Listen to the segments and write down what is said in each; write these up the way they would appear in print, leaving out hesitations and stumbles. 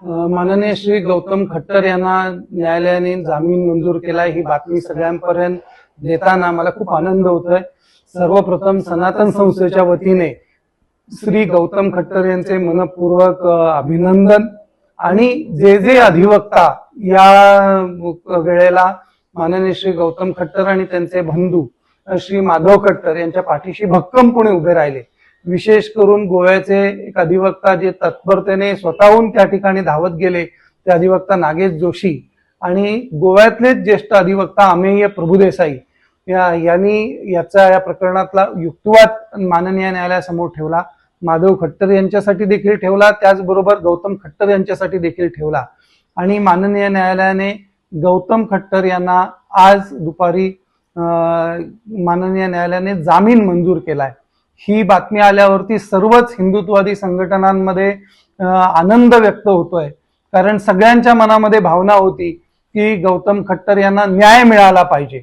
माननीय श्री गौतम खट्टर यांना न्यायालयाने जामीन मंजूर केला। ही बातमी सगळ्यांपर्यंत देताना मला खूप आनंद होतोय। सर्वप्रथम सनातन संस्थेच्या वतीने श्री गौतम खट्टर यांचे मनपूर्वक अभिनंदन आणि जे अधिवक्ता या वेळेला माननीय श्री गौतम खट्टर आणि त्यांचे बंधू श्री माधव खट्टर यांच्या पाठीशी भक्कमपणे उभे राहिले। विशेष करून गोव्याचे एक अधिवक्ता जे तत्परतेने स्वतःहून त्या ठिकाणी धावत गेले ते अधिवक्ता नागेश जोशी आणि गोव्यातलेच ज्येष्ठ अधिवक्ता अमेय प्रभुदेसाई यांनी या प्रकरणातला युक्तिवाद माननीय न्यायालयासमोर ठेवला। माधव खट्टर यांच्यासाठी देखील ठेवला, त्याचबरोबर गौतम खट्टर यांच्यासाठी देखील ठेवला आणि माननीय न्यायालयाने गौतम खट्टर यांना आज दुपारी माननीय न्यायालयाने जामीन मंजूर केलाय। ही बातमी आल्यावरती सर्वच हिंदुत्ववादी संघटनांमध्ये आनंद व्यक्त होतोय, कारण सगळ्यांच्या मनामध्ये भावना होती की गौतम खट्टर यांना न्याय मिळाला पाहिजे।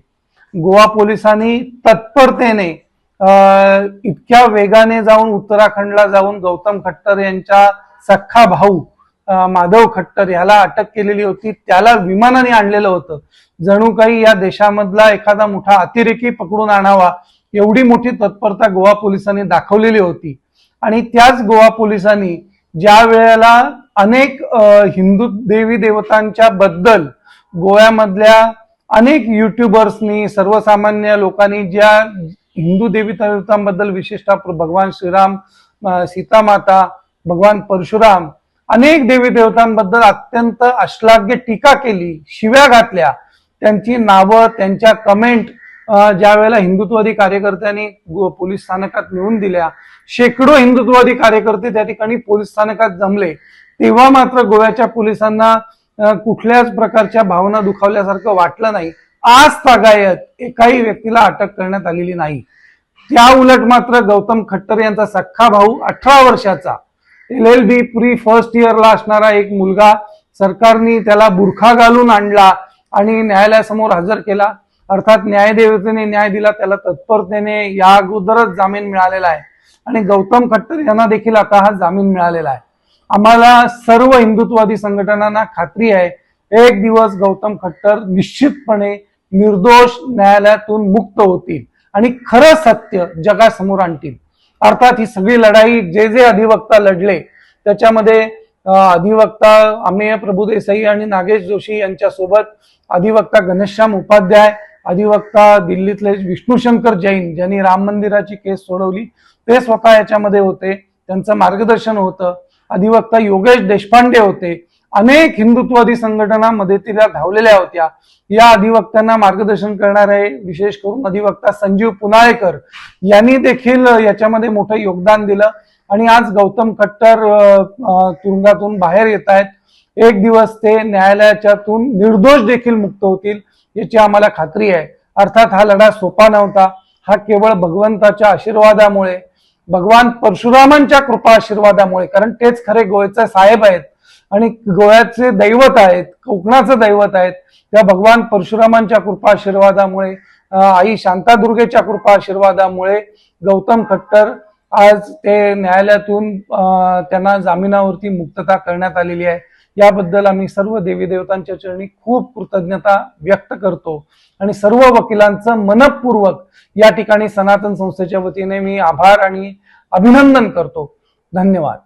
गोवा पोलिसांनी तत्परतेने इतक्या वेगाने जाऊन उत्तराखंडला जाऊन गौतम खट्टर यांच्या सख्खा भाऊ माधव खट्टर याला अटक केलेली होती। त्याला विमानाने आणलेलं होतं, जणू काही या देशामधला एखादा मोठा अतिरेकी पकडून आणावा एवढी मोठी तत्परता गोवा पोलिसांनी दाखवलेली होती। आणि त्याच गोवा पोलिसांनी ज्या वेळेला अनेक हिंदू देवी देवतांच्या बद्दल गोव्यामधल्या अनेक युट्यूबर्सनी सर्वसामान्य लोकांनी ज्या हिंदू देवी देवतांबद्दल विशेषतः भगवान श्रीराम, सीता माता, भगवान परशुराम अनेक देवी देवतांबद्दल अत्यंत अश्लाघ्य टीका केली, शिव्या घातल्या, त्यांची नावं त्यांच्या कमेंट ज्या वेळेला हिंदुत्ववादी कार्यकर्त्यांनी पोलीस स्थानकात नेऊन दिल्या, शेकडो हिंदुत्ववादी कार्यकर्ते त्या ठिकाणी पोलीस स्थानकात जमले, तेव्हा मात्र गोव्याच्या पोलिसांना कुठल्याच प्रकारच्या भावना दुखावल्यासारखं वाटलं नाही। आज तागायत एकाही व्यक्तीला अटक करण्यात आलेली नाही। त्या उलट मात्र गौतम खट्टर यांचा सख्खा भाऊ 18 वर्षाचा LLB प्री फर्स्ट इयरला असणारा एक मुलगा सरकारने त्याला बुरखा घालून आणला आणि न्यायालयासमोर हजर केला। अर्थात न्यायदेवतेने न्याय दिला, त्याला तत्परतेने या अगोदरच जामीन मिळालेला आहे आणि गौतम खट्टर यांना देखील आता हा जामीन मिळालेला आहे। आम्हाला सर्व हिंदुत्ववादी संघटनांना खात्री आहे एक दिवस गौतम खट्टर निश्चितपणे निर्दोष न्यायालयातून मुक्त होतील आणि खरं सत्य जगासमोर आणतील। अर्थात ही सगळी लढाई जे अधिवक्ता लढले त्याच्यामध्ये अधिवक्ता अमेय प्रभुदेसाई आणि नागेश जोशी यांच्यासोबत अधिवक्ता घनश्याम उपाध्याय, अधिवक्ता दिल्लीतले विष्णुशंकर जैन ज्यांनी राम मंदिराची केस सोडवली ते स्वतः याच्यामध्ये होते, त्यांचं मार्गदर्शन होतं। अधिवक्ता योगेश देशपांडे होते, अनेक हिंदुत्ववादी संघटना मदतीला धावलेल्या होत्या। या अधिवक्त्यांना मार्गदर्शन करणारे विशेष करून अधिवक्ता संजीव पुनाळेकर यांनी देखील याच्यामध्ये मोठं योगदान दिलं आणि आज गौतम खट्टर तुरुंगातून बाहेर येत आहेत। एक दिवस ते न्यायालयाच्यातून निर्दोष देखील मुक्त होतील याची आम्हाला खात्री आहे। अर्थात हा लढा सोपा नव्हता, हा केवळ भगवंताच्या आशीर्वादामुळे, भगवान परशुरामांच्या कृपा आशीर्वादामुळे, कारण तेच खरे गोव्याचे साहेब आहेत आणि गोव्याचे दैवत आहेत, कोकणाचं दैवत आहेत, त्या भगवान परशुरामांच्या कृपा आशीर्वादामुळे, आई शांतादुर्गेच्या कृपा आशीर्वादामुळे गौतम खट्टर आज ते न्यायालयातून त्यांना जामिनावरती मुक्तता करण्यात आलेली आहे। याबद्दल आम्ही सर्व देवी देवतांच्या चरणी खूप कृतज्ञता व्यक्त करतो आणि सर्व वकिलांचं मनपूर्वक या ठिकाणी सनातन संस्थेच्या वतीने मी आभार आणि अभिनंदन करतो। धन्यवाद।